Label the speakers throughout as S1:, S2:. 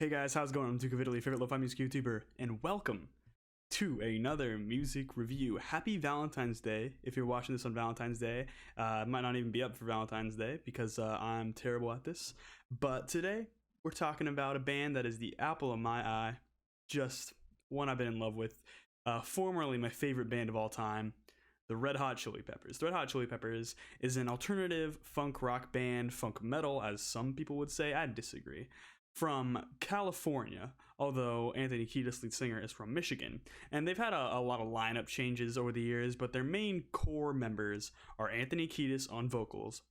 S1: Hey guys, how's it going? I'm Teacup, Italy, favorite lo-fi music YouTuber, and welcome to another music review. Happy Valentine's Day if you're watching this on Valentine's Day. It might not even be up for Valentine's Day because I'm terrible at this. But today, we're talking about a band that is the apple of my eye, just one I've been in love with. Formerly my favorite band of all time, the Red Hot Chili Peppers. The Red Hot Chili Peppers is an alternative funk rock band, funk metal, as some people would say. I disagree. From California, although Anthony Kiedis, lead singer, is from Michigan. And they've had a lot of lineup changes over the years, but their main core members are Anthony Kiedis on vocals,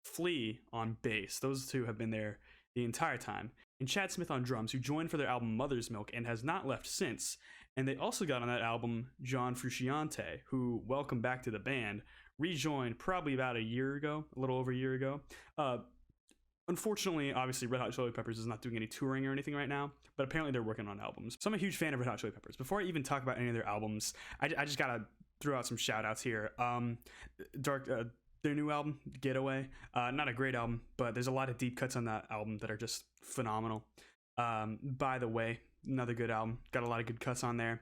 S1: Flea on bass. Those two have been there the entire time. And Chad Smith on drums, who joined for their album Mother's Milk and has not left since. And they also got on that album John Frusciante, who, welcome back to the band, rejoined probably about a year ago, a little over a year ago. Unfortunately, obviously, Red Hot Chili Peppers is not doing any touring or anything right now, but apparently they're working on albums. So I'm a huge fan of Red Hot Chili Peppers. Before I even talk about any of their albums, I just gotta throw out some shout outs here. Their new album, Getaway, not a great album, but there's a lot of deep cuts on that album that are just phenomenal. By the way, another good album, got a lot of good cuts on there.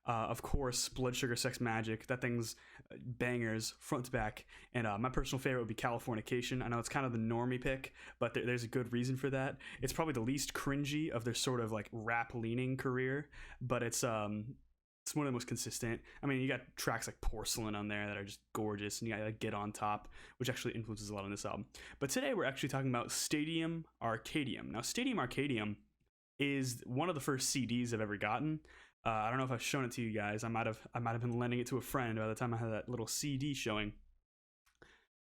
S1: Of course, Blood Sugar Sex Magic. That thing's bangers front to back. And my personal favorite would be Californication. I know it's kind of the normie pick, but there's a good reason for that. It's probably the least cringy of their sort of like rap leaning career, but it's one of the most consistent. I mean, you got tracks like Porcelain on there that are just gorgeous, and you got like Get On Top, which actually influences a lot on this album. But today we're actually talking about Stadium Arcadium. Now, Stadium Arcadium is one of the first CDs I've ever gotten. I don't know if I've shown it to you guys. I might have been lending it to a friend by the time I had that little CD showing.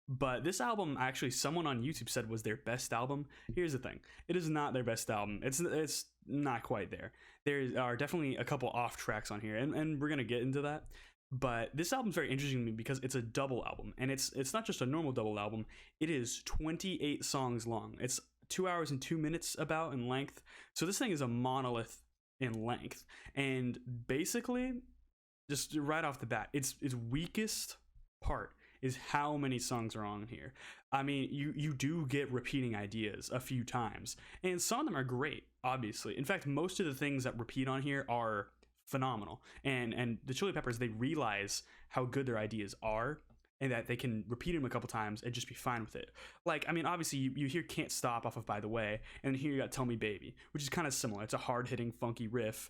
S1: But this album, actually, someone on YouTube said was their best album. Here's the thing: it is not their best album. It's not quite there. There are definitely a couple off tracks on here, and we're gonna get into that. But this album's very interesting to me because it's a double album, and it's not just a normal double album. It is 28 songs long. It's 2 hours and 2 minutes about in length. So this thing is a monolith in length, and basically, just right off the bat, its weakest part is how many songs are on here. I mean, you do get repeating ideas a few times, and some of them are great, obviously. In fact, most of the things that repeat on here are phenomenal, and the Chili Peppers, they realize how good their ideas are, and that they can repeat them a couple times and just be fine with it. Like, I mean, obviously, you hear Can't Stop off of By the Way, and here you got Tell Me Baby, which is kind of similar. It's a hard-hitting, funky riff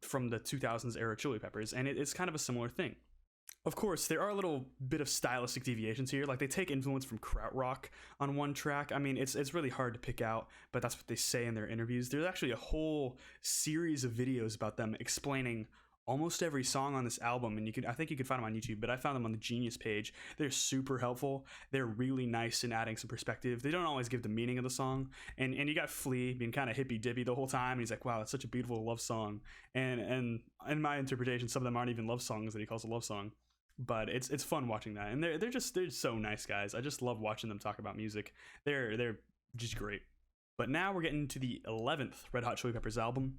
S1: from the 2000s era Chili Peppers, and it's kind of a similar thing. Of course, there are a little bit of stylistic deviations here. Like, they take influence from Krautrock on one track. I mean, it's really hard to pick out, but that's what they say in their interviews. There's actually a whole series of videos about them explaining almost every song on this album, and I think you could find them on YouTube, but I found them on the Genius page. They're super helpful. They're really nice in adding some perspective. They don't always give the meaning of the song, and you got Flea being kind of hippy dippy the whole time, and he's like, wow, that's such a beautiful love song, and in my interpretation, some of them aren't even love songs that he calls a love song, but it's fun watching that, and they're so nice guys. I just love watching them talk about music. They're just great. But now we're getting to the 11th Red Hot Chili Peppers album,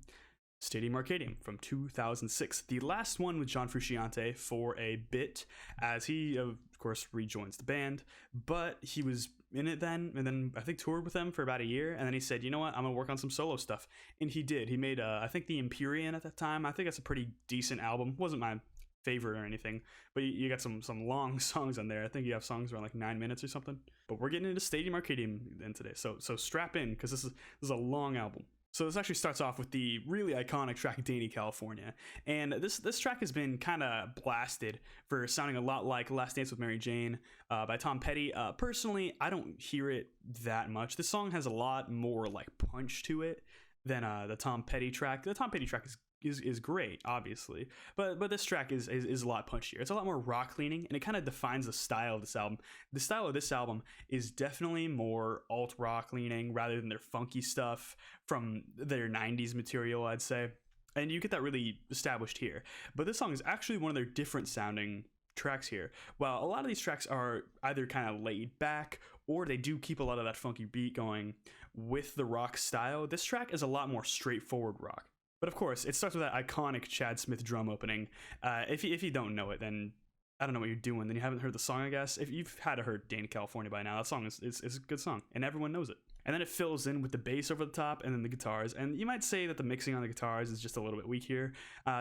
S1: Stadium Arcadium from 2006, the last one with John Frusciante for a bit, as he of course rejoins the band, but he was in it then, and then I think toured with them for about a year, and then he said, you know what, I'm gonna work on some solo stuff, and he did. He made I think the Empyrean at that time. I think that's a pretty decent album. Wasn't my favorite or anything, but you got some long songs on there. I think you have songs around like 9 minutes or something. But we're getting into Stadium Arcadium then today, so strap in, because this is a long album. So this actually starts off with the really iconic track Danny California, and this track has been kind of blasted for sounding a lot like Last Dance with Mary Jane by Tom Petty. Personally, I don't hear it that much. This song has a lot more like punch to it than the Tom Petty track. The Tom Petty track is great, obviously, but this track is a lot punchier. It's a lot more rock leaning, and it kind of defines the style of this album. The style of this album is definitely more alt rock leaning rather than their funky stuff from their 90s material, I'd say, and you get that really established here. But this song is actually one of their different sounding tracks here. While a lot of these tracks are either kind of laid back, or they do keep a lot of that funky beat going with the rock style, this track is a lot more straightforward rock. But of course, it starts with that iconic Chad Smith drum opening. If you don't know it, then I don't know what you're doing. Then you haven't heard the song, I guess. If you've had to heard Danny California by now, that song is a good song, and everyone knows it. and then it fills in with the bass over the top and then the guitars. And you might say that the mixing on the guitars is just a little bit weak here.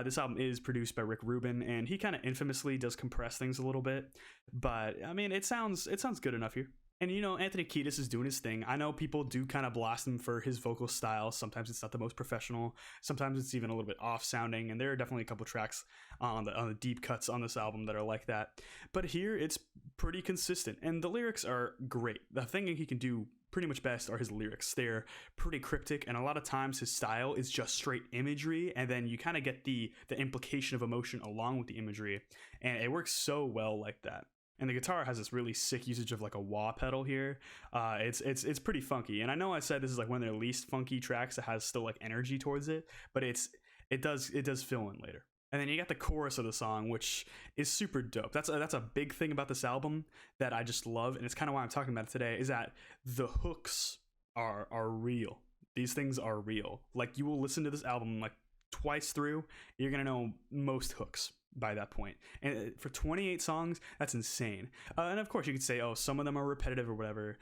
S1: This album is produced by Rick Rubin, and he kind of infamously does compress things a little bit, but I mean, it sounds good enough here. And you know, Anthony Kiedis is doing his thing. I know people do kind of blast him for his vocal style. Sometimes it's not the most professional. Sometimes it's even a little bit off sounding. And there are definitely a couple tracks on the deep cuts on this album that are like that. But here it's pretty consistent, and the lyrics are great. The thing he can do pretty much best are his lyrics. They're pretty cryptic, and a lot of times his style is just straight imagery, and then you kind of get the implication of emotion along with the imagery, and it works so well like that. And the guitar has this really sick usage of like a wah pedal here. It's pretty funky. And I know I said this is like one of their least funky tracks that has still like energy towards it, but it does fill in later. And then you got the chorus of the song, which is super dope. That's a big thing about this album that I just love, and it's kind of why I'm talking about it today, is that the hooks are real. These things are real. Like, you will listen to this album like twice through, you're gonna know most hooks by that point. And for 28 songs, that's insane. And of course you could say, oh, some of them are repetitive or whatever.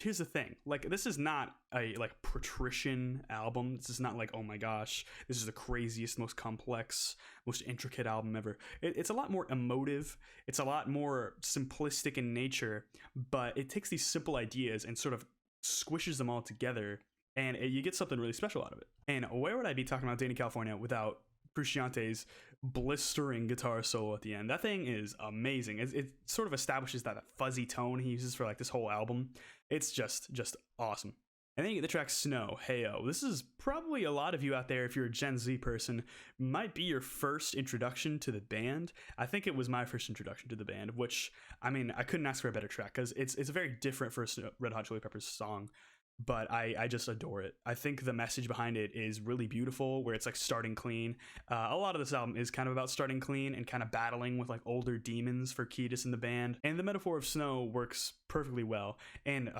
S1: Here's the thing, like, this is not a like patrician album. This is not like, oh my gosh, this is the craziest, most complex, most intricate album ever. It's a lot more emotive, it's a lot more simplistic in nature, but it takes these simple ideas and sort of squishes them all together, and you get something really special out of it. And where would I be talking about Danny California without Frusciante's blistering guitar solo at the end? That thing is amazing. It sort of establishes that fuzzy tone he uses for like this whole album. It's just awesome. And then you get the track Snow, Heyo. This is probably a lot of you out there, if you're a Gen Z person, might be your first introduction to the band. I think it was my first introduction to the band, which, I mean, I couldn't ask for a better track, because it's a very different first Red Hot Chili Peppers song. But I just adore it. I think the message behind it is really beautiful, where it's like starting clean. A lot of this album is kind of about starting clean and kind of battling with like older demons for Kiedis in the band. And the metaphor of snow works perfectly well. And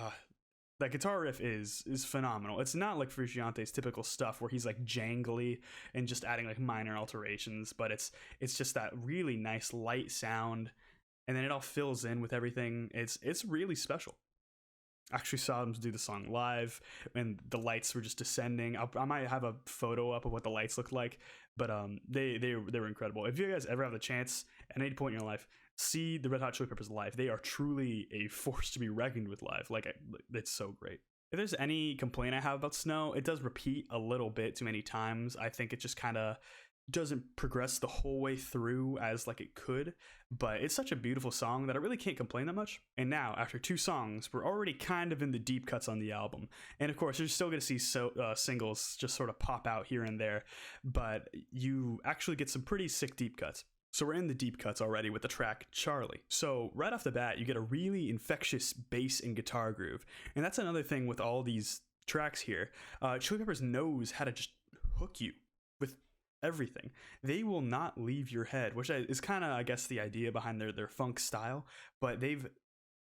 S1: that guitar riff is phenomenal. It's not like Frusciante's typical stuff where he's like jangly and just adding like minor alterations, but it's just that really nice light sound, and then it all fills in with everything. It's really special. Actually saw them do the song live, and the lights were just descending. I might have a photo up of what the lights looked like, but they were incredible. If you guys ever have the chance at any point in your life, see the Red Hot Chili Peppers live. They are truly a force to be reckoned with live. Like, it's so great. If there's any complaint I have about Snow, it does repeat a little bit too many times. I think it just kind of doesn't progress the whole way through as like it could, but it's such a beautiful song that I really can't complain that much. And now, after 2 songs, we're already kind of in the deep cuts on the album, and of course you're still going to see singles just sort of pop out here and there, but you actually get some pretty sick deep cuts. So we're in the deep cuts already with the track Charlie. So right off the bat, you get a really infectious bass and guitar groove, and that's another thing with all these tracks here. Chili Peppers knows how to just hook you with everything. They will not leave your head, which is kind of, I guess, the idea behind their funk style. But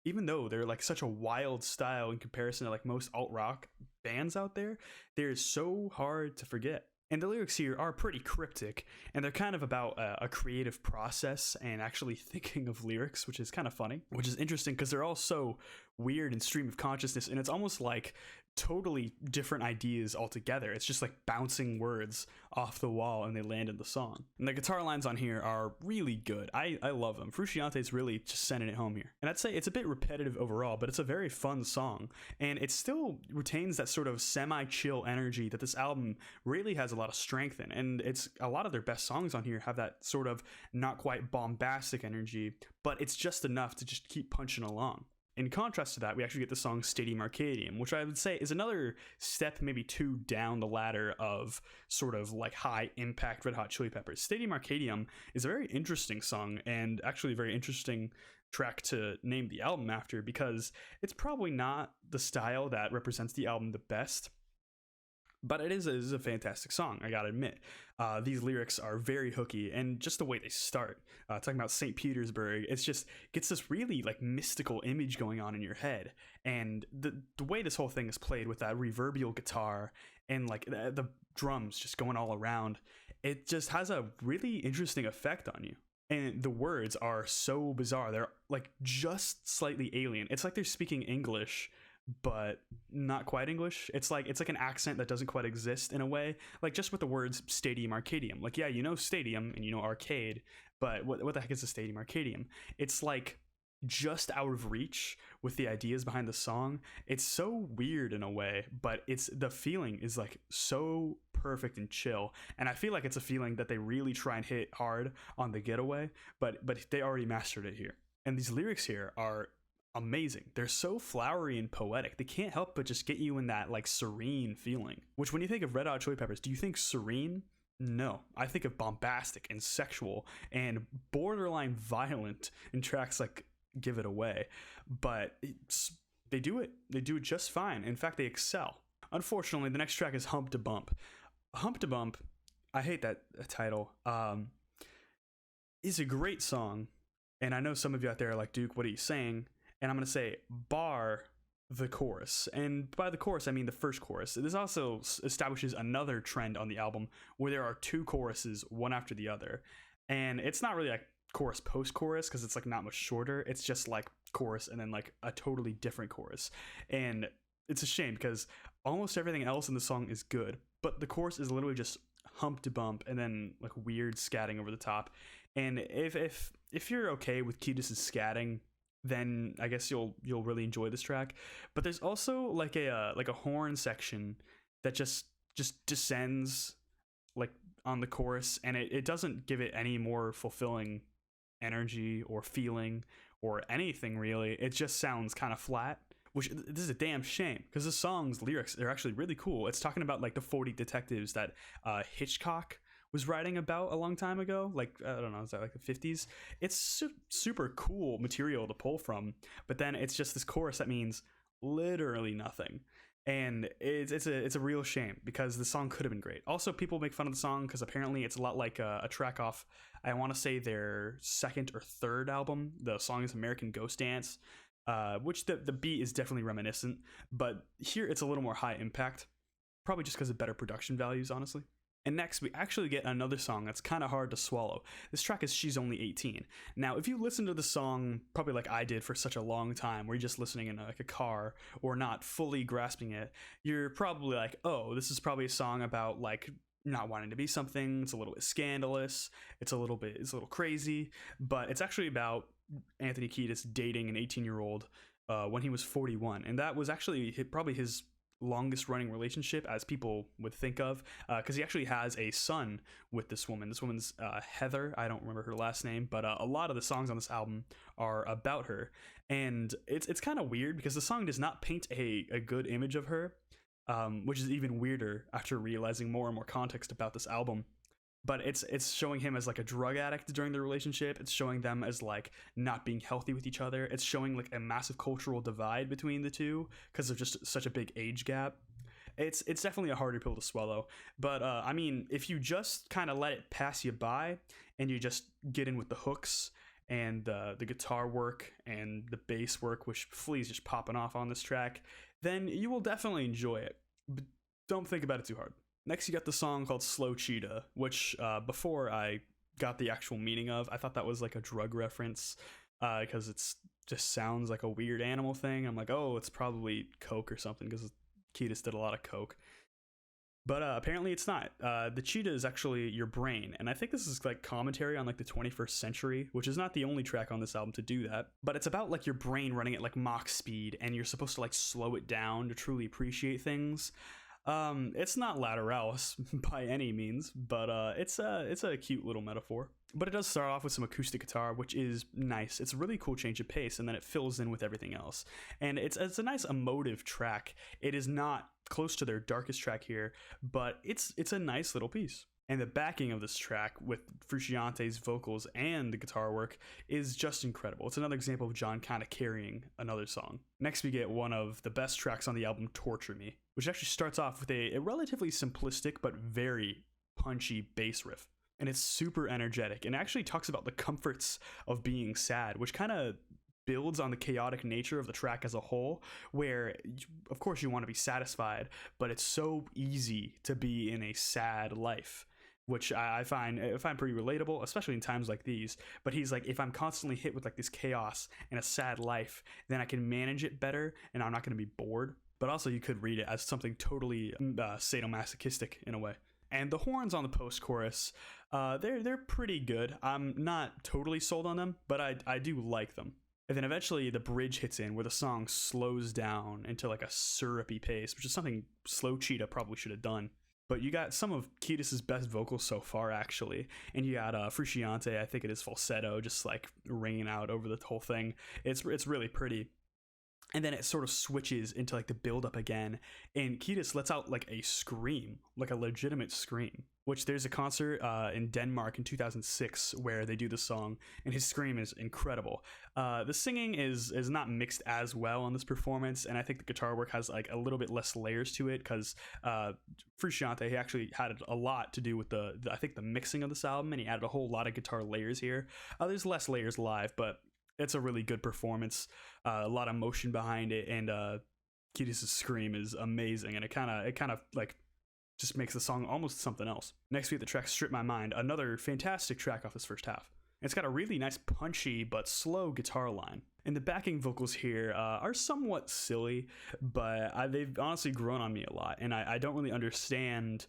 S1: even though they're like such a wild style in comparison to like most alt rock bands out there, they're so hard to forget. And the lyrics here are pretty cryptic, and they're kind of about a creative process and actually thinking of lyrics, which is kind of funny, which is interesting because they're all so weird and stream of consciousness, and it's almost like totally different ideas altogether. It's just like bouncing words off the wall and they land in the song. And the guitar lines on here are really good. I love them. Frusciante's really just sending it home here. And I'd say it's a bit repetitive overall, but it's a very fun song, and it still retains that sort of semi-chill energy that this album really has a lot of strength in. And it's a lot of their best songs on here have that sort of not quite bombastic energy, but it's just enough to just keep punching along. In contrast to that, we actually get the song Stadium Arcadium, which I would say is another step, maybe 2 down the ladder of sort of like high impact Red Hot Chili Peppers. Stadium Arcadium is a very interesting song, and actually a very interesting track to name the album after, because it's probably not the style that represents the album the best, but it is a fantastic song, I gotta admit. These lyrics are very hooky, and just the way they start, talking about St. Petersburg, it's just gets this really like mystical image going on in your head. And the way this whole thing is played with that reverbial guitar and like the drums just going all around, it just has a really interesting effect on you. And the words are so bizarre. They're like just slightly alien. It's like they're speaking English, but not quite English. It's like an accent that doesn't quite exist in a way. Like just with the words stadium Arcadium. Like yeah, you know stadium and you know arcade, but what the heck is a stadium Arcadium? It's like just out of reach with the ideas behind the song. It's so weird in a way, but it's the feeling is like so perfect and chill. And I feel like it's a feeling that they really try and hit hard on the Getaway, but they already mastered it here. And these lyrics here are amazing. They're so flowery and poetic. They can't help but just get you in that like serene feeling. Which when you think of Red Hot Chili Peppers, do you think serene? No, I think of bombastic and sexual and borderline violent in tracks like Give It Away. But they do it. They do it just fine. In fact, they excel. Unfortunately, the next track is Hump to Bump. Hump to Bump, I hate that title, is a great song. And I know some of you out there are like, Duke, what are you saying? And I'm going to say, bar the chorus. And by the chorus, I mean the first chorus. This also establishes another trend on the album where there are two choruses, one after the other. And it's not really like chorus post-chorus because it's like not much shorter. It's just like chorus and then like a totally different chorus. And it's a shame because almost everything else in the song is good, but the chorus is literally just hump to bump and then like weird scatting over the top. And if you're okay with Kiedis' scatting, then I guess you'll really enjoy this track. But there's also like a horn section that just descends like on the chorus, and it doesn't give it any more fulfilling energy or feeling or anything really. It just sounds kind of flat, which this is a damn shame because the song's lyrics are actually really cool. It's talking about like the 40 detectives that Hitchcock was writing about a long time ago, like I don't know, is that like the 50s? It's super cool material to pull from, but then it's just this chorus that means literally nothing, and it's a real shame because the song could have been great. Also, people make fun of the song because apparently it's a lot like a track off, I want to say their second or third album. The song is American Ghost Dance, which the beat is definitely reminiscent, but here it's a little more high impact, probably just because of better production values, honestly. And next, we actually get another song that's kind of hard to swallow. This track is She's Only 18. Now, if you listen to the song, probably like I did for such a long time, where you're just listening in like a car or not fully grasping it, you're probably like, oh, this is probably a song about like not wanting to be something. It's a little bit scandalous. It's a little crazy, but it's actually about Anthony Kiedis dating an 18-year-old when he was 41. And that was actually probably his longest running relationship, as people would think of, because he actually has a son with this woman. This woman's Heather. I don't remember her last name, but a lot of the songs on this album are about her, and it's kind of weird because the song does not paint a good image of her, which is even weirder after realizing more and more context about this album. But it's showing him as like a drug addict during the relationship. It's showing them as like not being healthy with each other. It's showing like a massive cultural divide between the two because of just such a big age gap. It's definitely a harder pill to swallow. But I mean, if you just kind of let it pass you by and you just get in with the hooks and the guitar work and the bass work, which Flea's just popping off on this track, then you will definitely enjoy it. But don't think about it too hard. Next, you got the song called Slow Cheetah, which before I got the actual meaning of, I thought that was like a drug reference because it's just sounds like a weird animal thing. I'm like, oh, it's probably coke or something because Kiedis did a lot of coke. But apparently it's not. The cheetah is actually your brain, and I think this is like commentary on like the 21st century, which is not the only track on this album to do that. But it's about like your brain running at like Mach speed, and you're supposed to like slow it down to truly appreciate things. It's not Lateralis by any means, but it's a cute little metaphor. But it does start off with some acoustic guitar, which is nice. It's a really cool change of pace, and then it fills in with everything else. And it's a nice emotive track. It is not close to their darkest track here, but it's a nice little piece. And the backing of this track with Frusciante's vocals and the guitar work is just incredible. It's another example of John kind of carrying another song. Next, we get one of the best tracks on the album, Torture Me, which actually starts off with a relatively simplistic but very punchy bass riff. And it's super energetic and actually talks about the comforts of being sad, which kind of builds on the chaotic nature of the track as a whole, where of course you want to be satisfied, but it's so easy to be in a sad life. which I find pretty relatable, especially in times like these. But he's like, if I'm constantly hit with like this chaos and a sad life, then I can manage it better, and I'm not going to be bored. But also, you could read it as something totally sadomasochistic in a way. And the horns on the post-chorus, they're pretty good. I'm not totally sold on them, but I do like them. And then eventually the bridge hits in where the song slows down into like a syrupy pace, which is something Slow Cheetah probably should have done. But you got some of Kiedis's best vocals so far, actually. And you got Frusciante, I think it is falsetto, just like ringing out over the whole thing. It's really pretty. And then it sort of switches into like the build up again, and Kiedis lets out like a scream, like a legitimate scream, which there's a concert in Denmark in 2006 where they do the song, and his scream is incredible. The singing is not mixed as well on this performance, and I think the guitar work has like a little bit less layers to it, because Frusciante, he actually had a lot to do with I think the mixing of this album, and he added a whole lot of guitar layers here. There's less layers live, but it's a really good performance, a lot of motion behind it, and Kiedis' scream is amazing, and it kind of like just makes the song almost something else. Next we have the track Strip My Mind, another fantastic track off this first half. It's got a really nice punchy but slow guitar line. And the backing vocals here are somewhat silly, but they've honestly grown on me a lot, and I don't really understand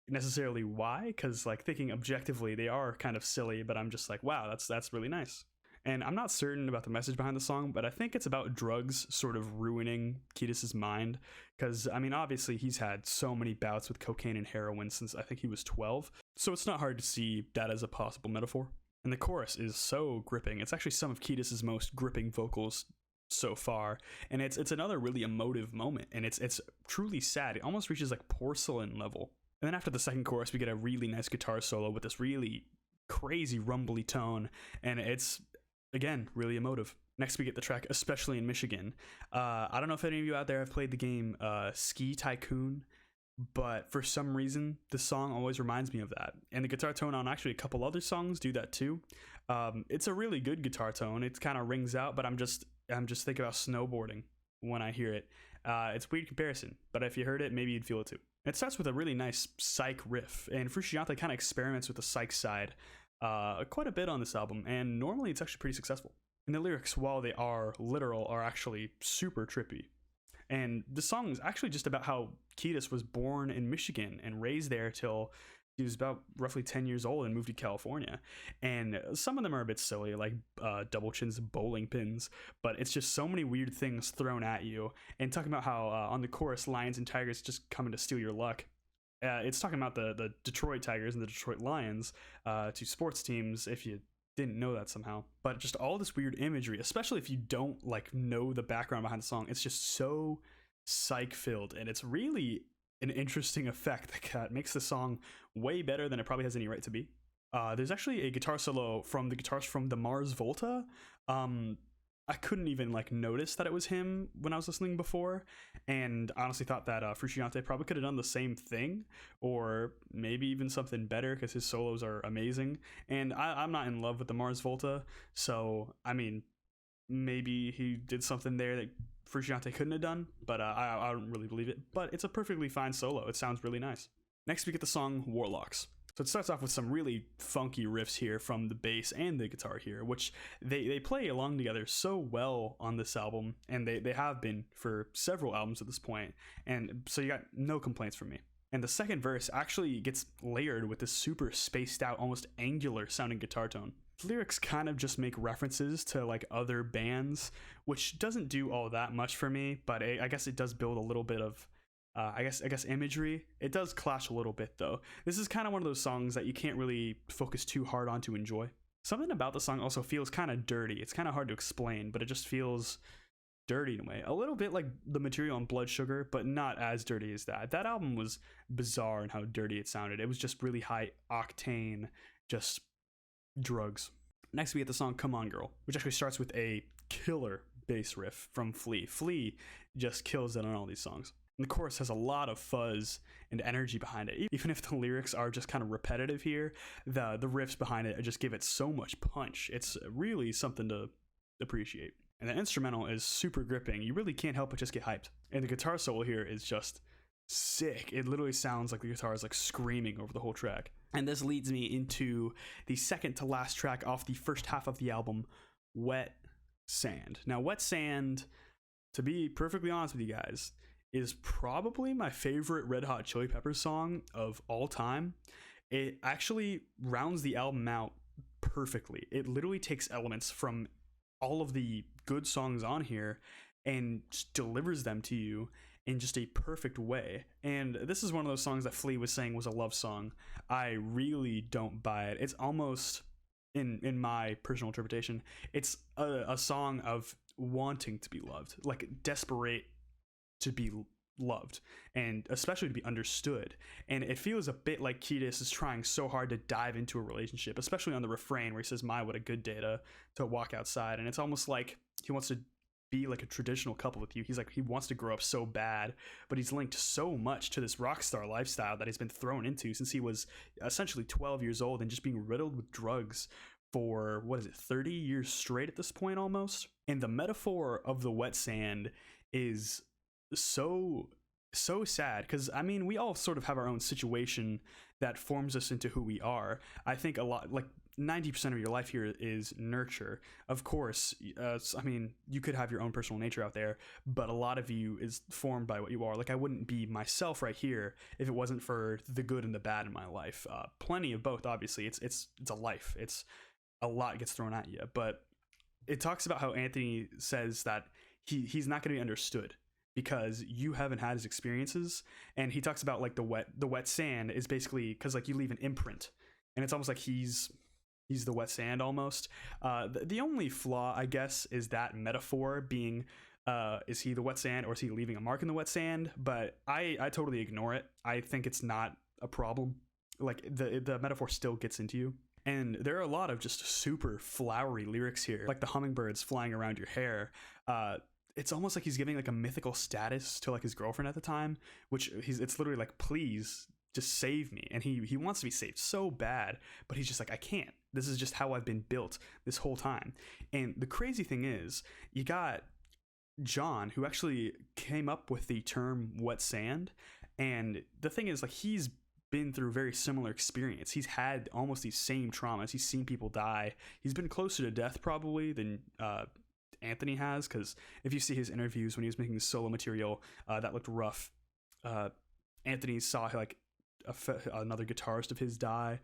S1: necessarily why, because like thinking objectively they are kind of silly, but I'm just like, wow, that's really nice. And I'm not certain about the message behind the song, but I think it's about drugs sort of ruining Kiedis' mind. Because, I mean, obviously he's had so many bouts with cocaine and heroin since I think he was 12. So it's not hard to see that as a possible metaphor. And the chorus is so gripping. It's actually some of Kiedis' most gripping vocals so far. And it's another really emotive moment. And it's truly sad. It almost reaches like porcelain level. And then after the second chorus, we get a really nice guitar solo with this really crazy rumbly tone. And it's, again, really emotive. Next we get the track Especially in Michigan. I don't know if any of you out there have played the game Ski Tycoon, but for some reason the song always reminds me of that. And the guitar tone on actually a couple other songs do that too. It's a really good guitar tone. It kind of rings out, but I'm just thinking about snowboarding when I hear it. It's a weird comparison, but if you heard it, maybe you'd feel it too. It starts with a really nice psych riff, and Frusciante kind of experiments with the psych side quite a bit on this album, and normally it's actually pretty successful. And the lyrics, while they are literal, are actually super trippy. And the song is actually just about how Kiedis was born in Michigan and raised there till he was about roughly 10 years old and moved to California. And some of them are a bit silly, like double chins, bowling pins, but it's just so many weird things thrown at you. And talking about how on the chorus, lions and tigers just coming to steal your luck. It's talking about the Detroit Tigers and the Detroit Lions, two sports teams, if you didn't know that somehow. But just all this weird imagery, especially if you don't like know the background behind the song, it's just so psych-filled, and it's really an interesting effect that makes the song way better than it probably has any right to be. There's actually a guitar solo from the guitarist from the Mars Volta. I couldn't even like notice that it was him when I was listening before, and honestly thought that Frusciante probably could have done the same thing, or maybe even something better, because his solos are amazing. And I'm not in love with the Mars Volta, so I mean, maybe he did something there that Frusciante couldn't have done, but I don't really believe it. But it's a perfectly fine solo. It sounds really nice. Next we get the song Warlocks. So it starts off with some really funky riffs here from the bass and the guitar here, which they play along together so well on this album, and they have been for several albums at this point, and so you got no complaints from me. And the second verse actually gets layered with this super spaced out, almost angular sounding guitar tone. The lyrics kind of just make references to like other bands, which doesn't do all that much for me, but I guess it does build a little bit of I guess imagery. It does clash a little bit though. This is kind of one of those songs that you can't really focus too hard on to enjoy. Something about the song also feels kind of dirty. It's kind of hard to explain, but it just feels dirty in a way. A little bit like the material on Blood Sugar, but not as dirty as that. That album was bizarre in how dirty it sounded. It was just really high octane, just drugs. Next we get the song Come On Girl, which actually starts with a killer bass riff from Flea. Flea just kills it on all these songs. And the chorus has a lot of fuzz and energy behind it. Even if the lyrics are just kind of repetitive here, the riffs behind it just give it so much punch. It's really something to appreciate. And the instrumental is super gripping. You really can't help but just get hyped. And the guitar solo here is just sick. It literally sounds like the guitar is like screaming over the whole track. And this leads me into the second to last track off the first half of the album, Wet Sand. Now, Wet Sand, to be perfectly honest with you guys, is probably my favorite Red Hot Chili Peppers song of all time. It actually rounds the album out perfectly. It literally takes elements from all of the good songs on here and just delivers them to you in just a perfect way. And this is one of those songs that Flea was saying was a love song. I really don't buy it. It's almost, in my personal interpretation, it's a song of wanting to be loved, like desperate to be loved, and especially to be understood. And it feels a bit like Cheetah is trying so hard to dive into a relationship, especially on the refrain where he says, "My, what a good day to walk outside." And it's almost like he wants to be like a traditional couple with you. He's like, he wants to grow up so bad, but he's linked so much to this rock star lifestyle that he's been thrown into since he was essentially 12 years old and just being riddled with drugs for 30 years straight at this point almost. And the metaphor of the wet sand is so sad, because I mean, we all sort of have our own situation that forms us into who we are. I think a lot, like 90% of your life here is nurture. Of course, I mean, you could have your own personal nature out there, but a lot of you is formed by what you are. Like, I wouldn't be myself right here if it wasn't for the good and the bad in my life. Plenty of both, obviously. It's a life. It's a lot gets thrown at you, but it talks about how Anthony says that he's not going to be understood because you haven't had his experiences. And he talks about like the wet sand is basically because like you leave an imprint, and it's almost like he's the wet sand almost. The only flaw, I guess, is that metaphor being, is he the wet sand or is he leaving a mark in the wet sand? But I totally ignore it. I think it's not a problem. Like the metaphor still gets into you. And there are a lot of just super flowery lyrics here, like the hummingbirds flying around your hair. It's almost like he's giving like a mythical status to like his girlfriend at the time, which it's literally like, please just save me. And he wants to be saved so bad, but he's just like, I can't. This is just how I've been built this whole time. And the crazy thing is, you got John, who actually came up with the term wet sand. And the thing is, like, he's been through a very similar experience. He's had almost these same traumas. He's seen people die. He's been closer to death probably than Anthony has, because if you see his interviews when he was making solo material, that looked rough. Anthony saw like another guitarist of his die.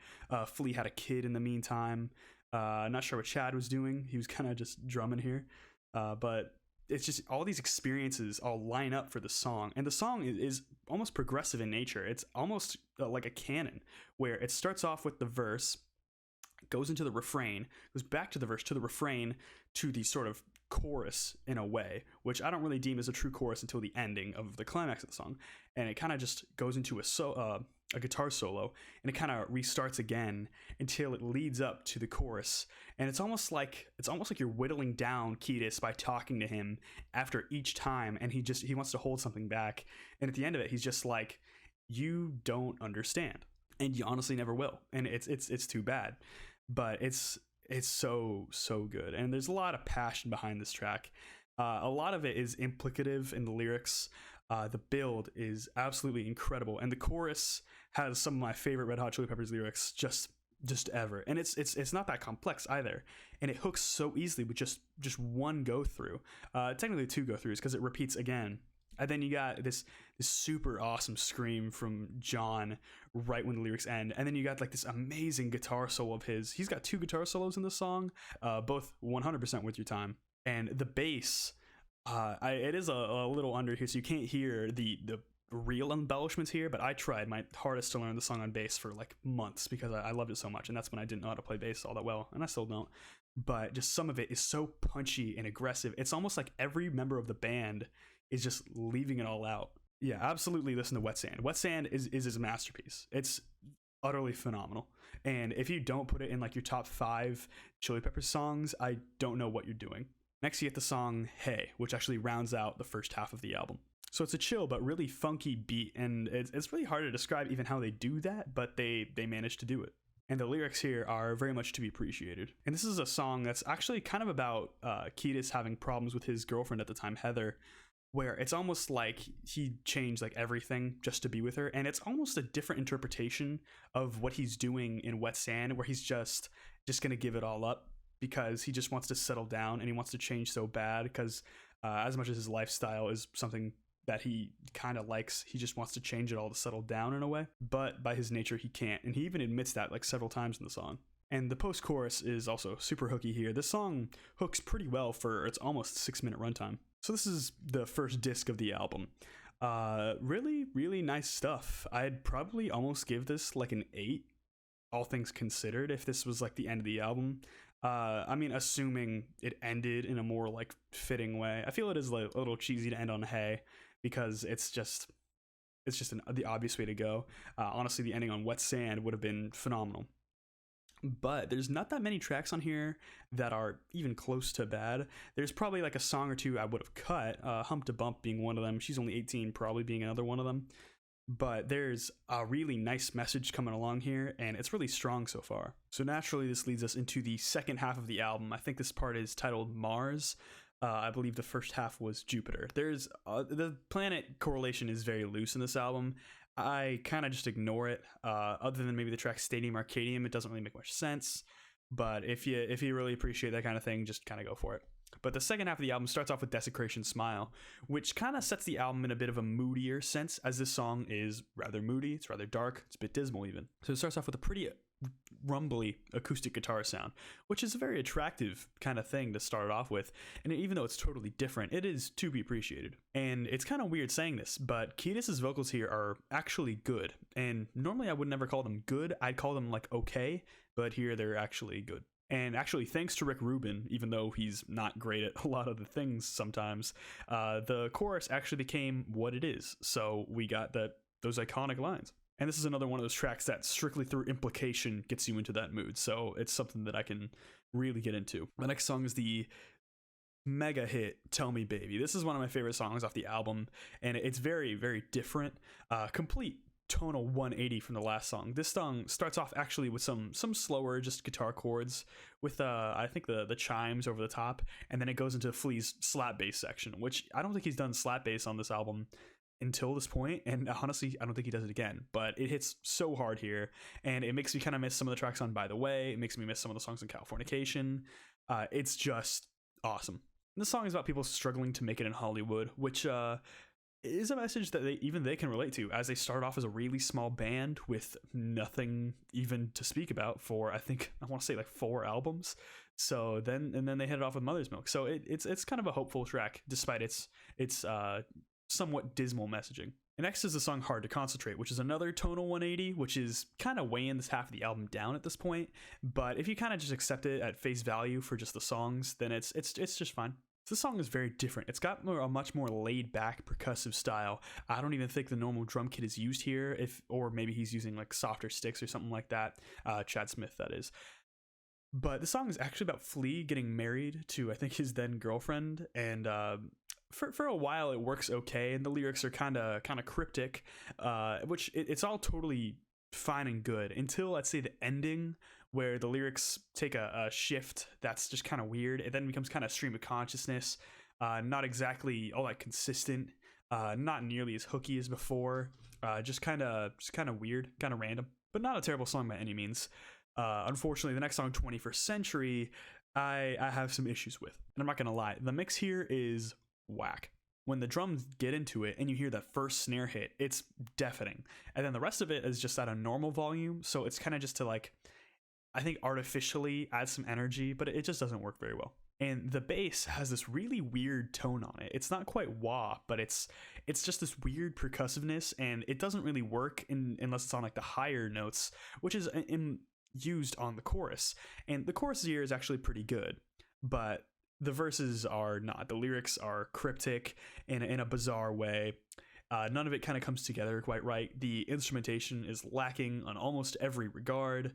S1: Flea had a kid in the meantime. Not sure what Chad was doing. He was kind of just drumming here. But it's just all these experiences all line up for the song. And the song is almost progressive in nature. It's almost like a canon where it starts off with the verse, goes into the refrain, goes back to the verse, to the refrain, to the sort of chorus in a way, which I don't really deem as a true chorus until the ending of the climax of the song. And it kind of just goes into a guitar solo, and it kind of restarts again until it leads up to the chorus. And it's almost like you're whittling down Cheetah by talking to him after each time, and he wants to hold something back. And at the end of it, he's just like, you don't understand, and you honestly never will. And it's too bad, but it's so good. And there's a lot of passion behind this track. A lot of it is implicative in the lyrics. The build is absolutely incredible, and the chorus has some of my favorite Red Hot Chili Peppers lyrics just ever. And it's not that complex either, and it hooks so easily with just one go through. Technically two go throughs, because it repeats again. And then you got this super awesome scream from John right when the lyrics end. And then you got like this amazing guitar solo of his. He's got two guitar solos in the song, both 100% worth your time. And the bass, it is a little under here, so you can't hear the real embellishments here, but I tried my hardest to learn the song on bass for like months because I loved it so much. And that's when I didn't know how to play bass all that well, and I still don't. But just some of it is so punchy and aggressive. It's almost like every member of the band is just leaving it all out. Yeah, absolutely listen to Wet Sand. Wet Sand is his masterpiece. It's utterly phenomenal. And if you don't put it in like your top 5 Chili Peppers songs, I don't know what you're doing. Next, you get the song Hey, which actually rounds out the first half of the album. So it's a chill but really funky beat, and it's really hard to describe even how they do that, but they manage to do it. And the lyrics here are very much to be appreciated. And this is a song that's actually kind of about Cheetah having problems with his girlfriend at the time, Heather. where it's almost like he changed like everything just to be with her, and it's almost a different interpretation of what he's doing in Wet Sand, where he's just gonna give it all up because he just wants to settle down and he wants to change so bad because as much as his lifestyle is something that he kind of likes, he just wants to change it all to settle down in a way, but by his nature he can't, and he even admits that like several times in the song. And the post-chorus is also super hooky here. This song hooks pretty well for its almost 6-minute runtime. So this is the first disc of the album. Really, really nice stuff. I'd probably almost give this like an 8, all things considered, if this was like the end of the album. I mean, assuming it ended in a more like fitting way. I feel it is like a little cheesy to end on hay because it's just the obvious way to go. Honestly, the ending on Wet Sand would have been phenomenal. But there's not that many tracks on here that are even close to bad. There's probably like a song or two I would have cut, Hump to Bump being one of them. She's Only 18 probably being another one of them. But there's a really nice message coming along here, and it's really strong so far. So naturally, this leads us into the second half of the album. I think this part is titled Mars. I believe the first half was Jupiter. There's the planet correlation is very loose in this album. I kind of just ignore it. Other than maybe the track Stadium Arcadium, it doesn't really make much sense. But if you really appreciate that kind of thing, just kind of go for it. But the second half of the album starts off with Desecration Smile, which kind of sets the album in a bit of a moodier sense, as this song is rather moody, it's rather dark, it's a bit dismal even. So it starts off with a pretty rumbly acoustic guitar sound, which is a very attractive kind of thing to start off with, and even though it's totally different, it is to be appreciated. And it's kind of weird saying this, but Kiedis's vocals here are actually good, and normally I would never call them good, I'd call them like okay, but here they're actually good. And actually, thanks to Rick Rubin, even though he's not great at a lot of the things sometimes, the chorus actually became what it is. So we got those iconic lines. And this is another one of those tracks that strictly through implication gets you into that mood. So it's something that I can really get into. The next song is the mega hit Tell Me Baby. This is one of my favorite songs off the album, and it's very, very different. Complete tonal 180 from the last song. This song starts off actually with some slower just guitar chords with I think the chimes over the top, and then it goes into Flea's slap bass section, which I don't think he's done slap bass on this album until this point, and honestly I don't think he does it again, but it hits so hard here, and it makes me kind of miss some of the tracks on By the Way. It makes me miss some of the songs in Californication. It's just awesome. And this song is about people struggling to make it in Hollywood, which is a message that they can relate to, as they start off as a really small band with nothing even to speak about for I want to say like 4 albums. So then they hit it off with Mother's Milk. So it's kind of a hopeful track despite its somewhat dismal messaging. And next is the song Hard to Concentrate, which is another tonal 180, which is kind of weighing this half of the album down at this point. But if you kind of just accept it at face value for just the songs, then it's just fine. This song is very different. It's got a much more laid-back percussive style. I don't even think the normal drum kit is used here, or maybe he's using like softer sticks or something like that. Chad Smith, that is. But the song is actually about Flea getting married to, I think, his then girlfriend, and for a while it works okay, and the lyrics are kind of cryptic, which it's all totally fine and good until, let's say, the ending, where the lyrics take a shift that's just kind of weird. It then becomes kind of stream of consciousness, not exactly all that consistent, not nearly as hooky as before, just kind of weird, kind of random, but not a terrible song by any means. Unfortunately, the next song, 21st Century, I have some issues with, and I'm not gonna lie, the mix here is whack. When the drums get into it and you hear that first snare hit, it's deafening, and then the rest of it is just at a normal volume, so it's kind of just to like, I think, artificially add some energy, but it just doesn't work very well. And the bass has this really weird tone on it. It's not quite wah, but it's just this weird percussiveness, and it doesn't really work unless it's on like the higher notes, which is used on the chorus. And the chorus here is actually pretty good, but the verses are not. The lyrics are cryptic in a bizarre way. None of it kind of comes together quite right. The instrumentation is lacking on almost every regard,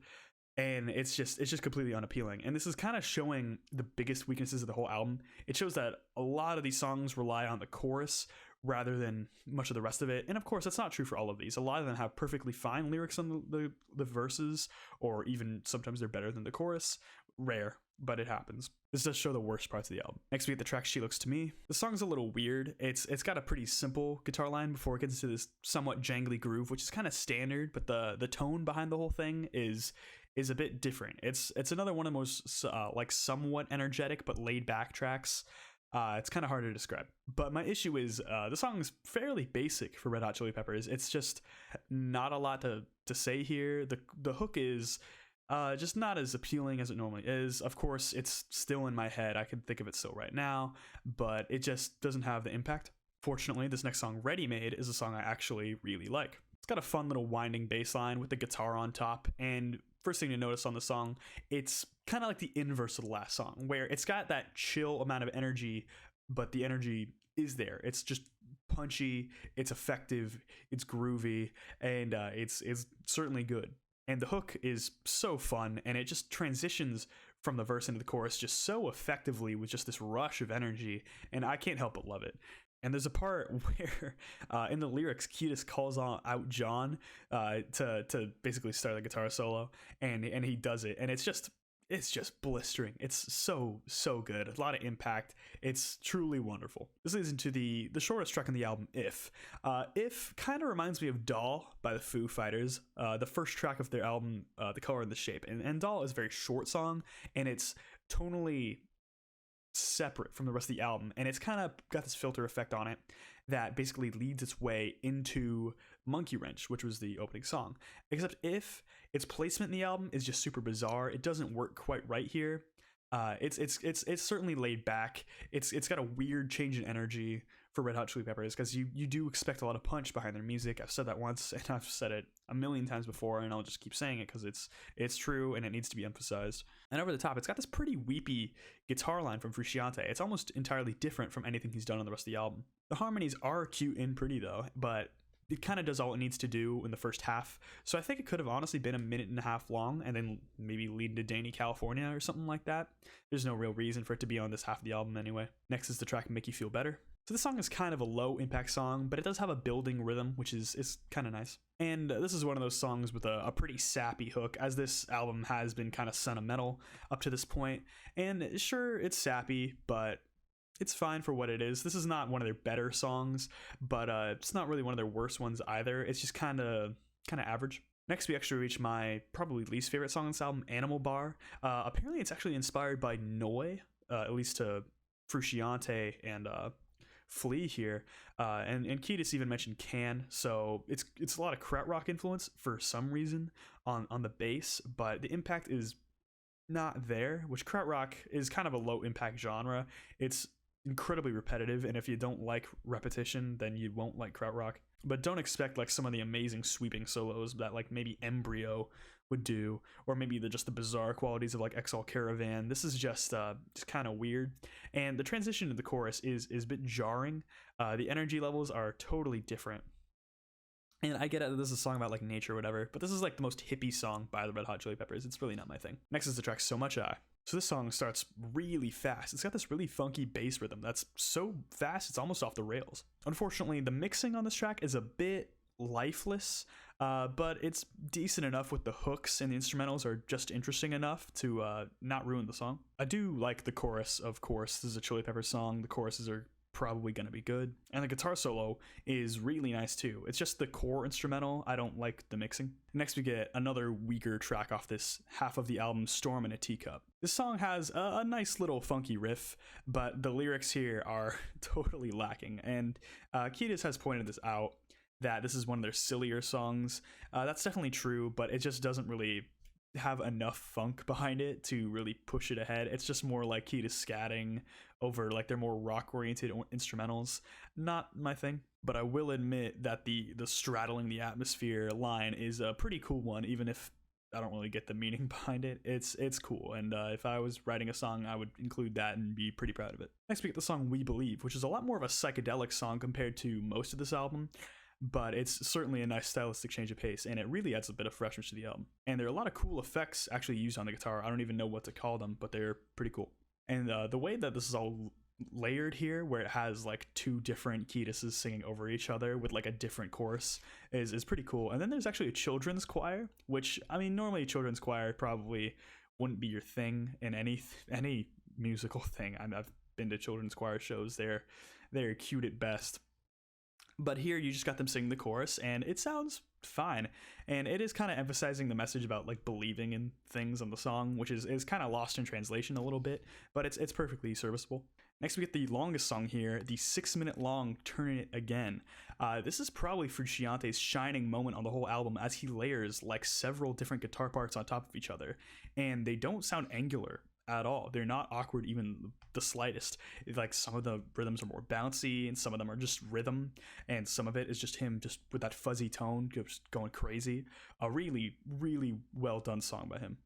S1: and it's just completely unappealing. And this is kind of showing the biggest weaknesses of the whole album. It shows that a lot of these songs rely on the chorus rather than much of the rest of it. And of course, that's not true for all of these. A lot of them have perfectly fine lyrics on the verses, or even sometimes they're better than the chorus. Rare, but it happens. This does show the worst parts of the album. Next we get the track She Looks to Me. The song's a little weird. It's got a pretty simple guitar line before it gets into this somewhat jangly groove, which is kind of standard, but the tone behind the whole thing is a bit different. It's another one of the most like somewhat energetic but laid back tracks. It's kind of hard to describe, but my issue is the song's fairly basic for Red Hot Chili Peppers. It's just not a lot to say here. The hook is just not as appealing as it normally is. Of course, it's still in my head. I can think of it still right now, but it just doesn't have the impact. Fortunately, this next song, Ready Made, is a song I actually really like. It's got a fun little winding bass line with the guitar on top, and first thing to notice on the song, it's kind of like the inverse of the last song, where it's got that chill amount of energy, but the energy is there. It's just punchy, it's effective, it's groovy, and it's certainly good. And the hook is so fun, and it just transitions from the verse into the chorus just so effectively with just this rush of energy, and I can't help but love it. And there's a part where in the lyrics, Cheetah calls out John to basically start the guitar solo, and he does it, and it's just blistering. It's so good. A lot of impact. It's truly wonderful. This leads into the shortest track on the album, If. If kind of reminds me of Doll by the Foo Fighters, the first track of their album, The Color and the Shape. And Doll is a very short song, and it's tonally separate from the rest of the album, and it's kind of got this filter effect on it that basically leads its way into Monkey Wrench, which was the opening song. Except If, its placement in the album is just super bizarre. It doesn't work quite right here. It's certainly laid back. It's got a weird change in energy for Red Hot Chili Peppers, because you do expect a lot of punch behind their music. I've said that once, and I've said it a million times before, and I'll just keep saying it because it's true and it needs to be emphasized. And over the top, it's got this pretty weepy guitar line from Frusciante. It's almost entirely different from anything he's done on the rest of the album. The harmonies are cute and pretty though, but it kind of does all it needs to do in the first half. So I think it could have honestly been a minute and a half long, and then maybe lead to Danny California or something like that. There's no real reason for it to be on this half of the album anyway. Next is the track Make You Feel Better. So this song is kind of a low impact song, but it does have a building rhythm, which is kind of nice. And this is one of those songs with a pretty sappy hook, as this album has been kind of sentimental up to this point. And sure, it's sappy, but it's fine for what it is. This is not one of their better songs, but it's not really one of their worst ones either. It's just kind of average. Next, we actually reach my probably least favorite song on this album, Animal Bar. Apparently, it's actually inspired by Noi, at least to Frusciante and Flea here, and Kiedis even mentioned Can, so it's a lot of Krautrock influence for some reason on the bass, but the impact is not there, which Krautrock is kind of a low impact genre. It's incredibly repetitive, and if you don't like repetition, then you won't like Krautrock. But don't expect like some of the amazing sweeping solos that like maybe Embryo would do, or maybe just the bizarre qualities of like Exile Caravan. This is just kind of weird, and the transition to the chorus is a bit jarring. The energy levels are totally different, and I get it, this is a song about like nature or whatever, but this is like the most hippie song by the Red Hot Chili Peppers. It's really not my thing. Next is the track So Much I. So this song starts really fast. It's got this really funky bass rhythm that's so fast it's almost off the rails. Unfortunately, the mixing on this track is a bit lifeless, but it's decent enough with the hooks, and the instrumentals are just interesting enough to not ruin the song. I do like the chorus, of course. This is a Chili Peppers song. The choruses are probably going to be good, and the guitar solo is really nice too. It's just the core instrumental. I don't like the mixing. Next we get another weaker track off this half of the album, Storm in a Teacup. This song has a nice little funky riff, but the lyrics here are totally lacking, and Kiedis has pointed this out, that this is one of their sillier songs. That's definitely true, but it just doesn't really have enough funk behind it to really push it ahead. It's just more like Cheetah scatting over like their more rock oriented instrumentals. Not my thing, but I will admit that the straddling the atmosphere line is a pretty cool one, even if I don't really get the meaning behind it. It's cool, and if I was writing a song, I would include that and be pretty proud of it. Next we get the song We Believe, which is a lot more of a psychedelic song compared to most of this album, but it's certainly a nice stylistic change of pace, and it really adds a bit of freshness to the album. And there are a lot of cool effects actually used on the guitar. I don't even know what to call them, but they're pretty cool. And the way that this is all layered here, where it has like two different Cheetahs singing over each other with like a different chorus, is pretty cool. And then there's actually a children's choir, which, I mean, normally a children's choir probably wouldn't be your thing in any musical thing. I've been to children's choir shows. They're cute at best, but here you just got them singing the chorus and it sounds fine, and it is kind of emphasizing the message about like believing in things on the song, which is kind of lost in translation a little bit, but it's perfectly serviceable. Next, we get the longest song here, the 6-minute long Turn It Again. This is probably Frusciante's shining moment on the whole album, as he layers like several different guitar parts on top of each other, and they don't sound angular at all. They're not awkward even the slightest. Like, some of the rhythms are more bouncy and some of them are just rhythm, and some of it is just him just with that fuzzy tone just going crazy. A really, really well done song by him.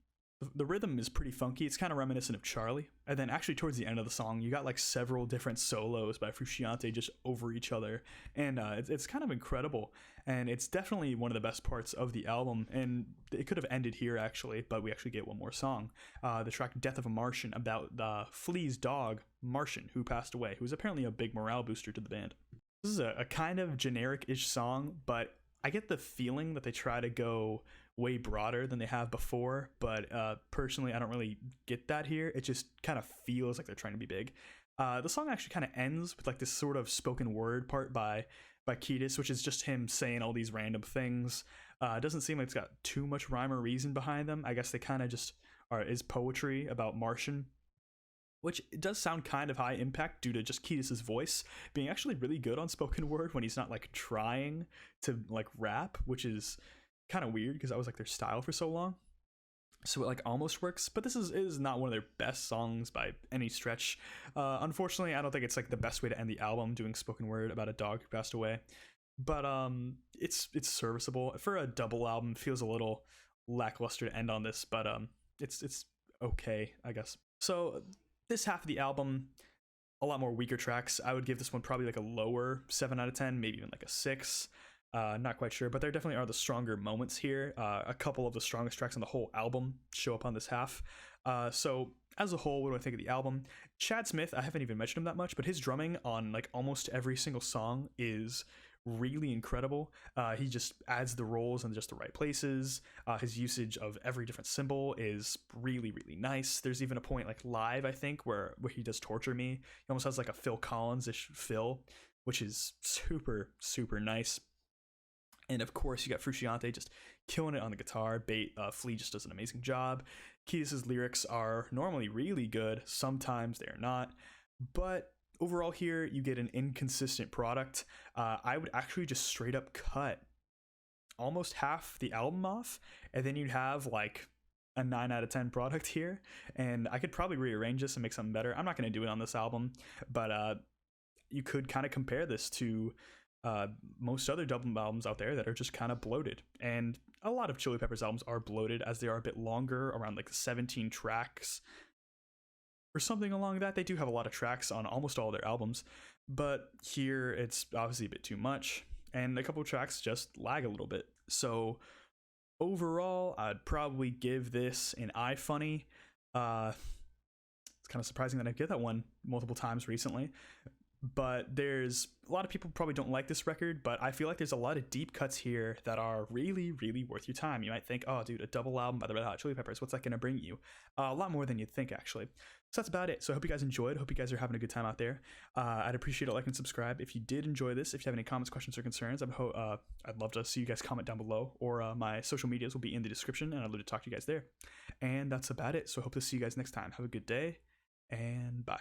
S1: The rhythm is pretty funky. It's kind of reminiscent of Charlie. And then actually towards the end of the song, you got like several different solos by Frusciante just over each other. And it's kind of incredible. And it's definitely one of the best parts of the album. And it could have ended here actually, but we actually get one more song. The track Death of a Martian, about Flea's dog, Martian, who passed away, who was apparently a big morale booster to the band. This is a kind of generic-ish song, but I get the feeling that they try to go way broader than they have before, but personally I don't really get that here. It just kind of feels like they're trying to be big. The song actually kind of ends with like this sort of spoken word part by Cheetah, which is just him saying all these random things. It doesn't seem like it's got too much rhyme or reason behind them. I guess they kind of just is poetry about Martian, which does sound kind of high impact due to just Cheetah's voice being actually really good on spoken word when he's not like trying to like rap, which is kind of weird because that was like their style for so long. So it like almost works, but this is not one of their best songs by any stretch. Unfortunately, I don't think it's like the best way to end the album, doing spoken word about a dog who passed away. But it's serviceable for a double album. It feels a little lackluster to end on this, but it's okay, I guess. So this half of the album, a lot more weaker tracks. I would give this one probably like a lower 7 out of 10, maybe even like a 6. Not quite sure, but there definitely are the stronger moments here. A couple of the strongest tracks on the whole album show up on this half. So as a whole, what do I think of the album? Chad Smith, I haven't even mentioned him that much, but his drumming on like almost every single song is really incredible. He just adds the rolls in just the right places. His usage of every different cymbal is really, really nice. There's even a point like live, I think, where he does Torture Me. He almost has like a Phil Collins-ish fill, which is super, super nice. And of course, you got Frusciante just killing it on the guitar. Flea just does an amazing job. Cheetah's lyrics are normally really good. Sometimes they're not. But overall here, you get an inconsistent product. I would actually just straight up cut almost half the album off, and then you'd have like a 9 out of 10 product here. And I could probably rearrange this and make something better. I'm not going to do it on this album, but you could kind of compare this to most other double albums out there that are just kind of bloated. And a lot of Chili Peppers albums are bloated, as they are a bit longer, around like 17 tracks or something along that. They do have a lot of tracks on almost all their albums, but here it's obviously a bit too much, and a couple of tracks just lag a little bit. So overall, I'd probably give this an iFunny. It's kind of surprising that I get that one multiple times recently. But there's a lot of people probably don't like this record, but I feel like there's a lot of deep cuts here that are really, really worth your time. You might think, oh, dude, a double album by the Red Hot Chili Peppers, what's that going to bring you? A lot more than you'd think, actually. So that's about it. So I hope you guys enjoyed. Hope you guys are having a good time out there. I'd appreciate a like and subscribe if you did enjoy this. If you have any comments, questions, or concerns, I'd love to see you guys comment down below, or my social medias will be in the description, and I'd love to talk to you guys there. And that's about it. So I hope to see you guys next time. Have a good day, and bye.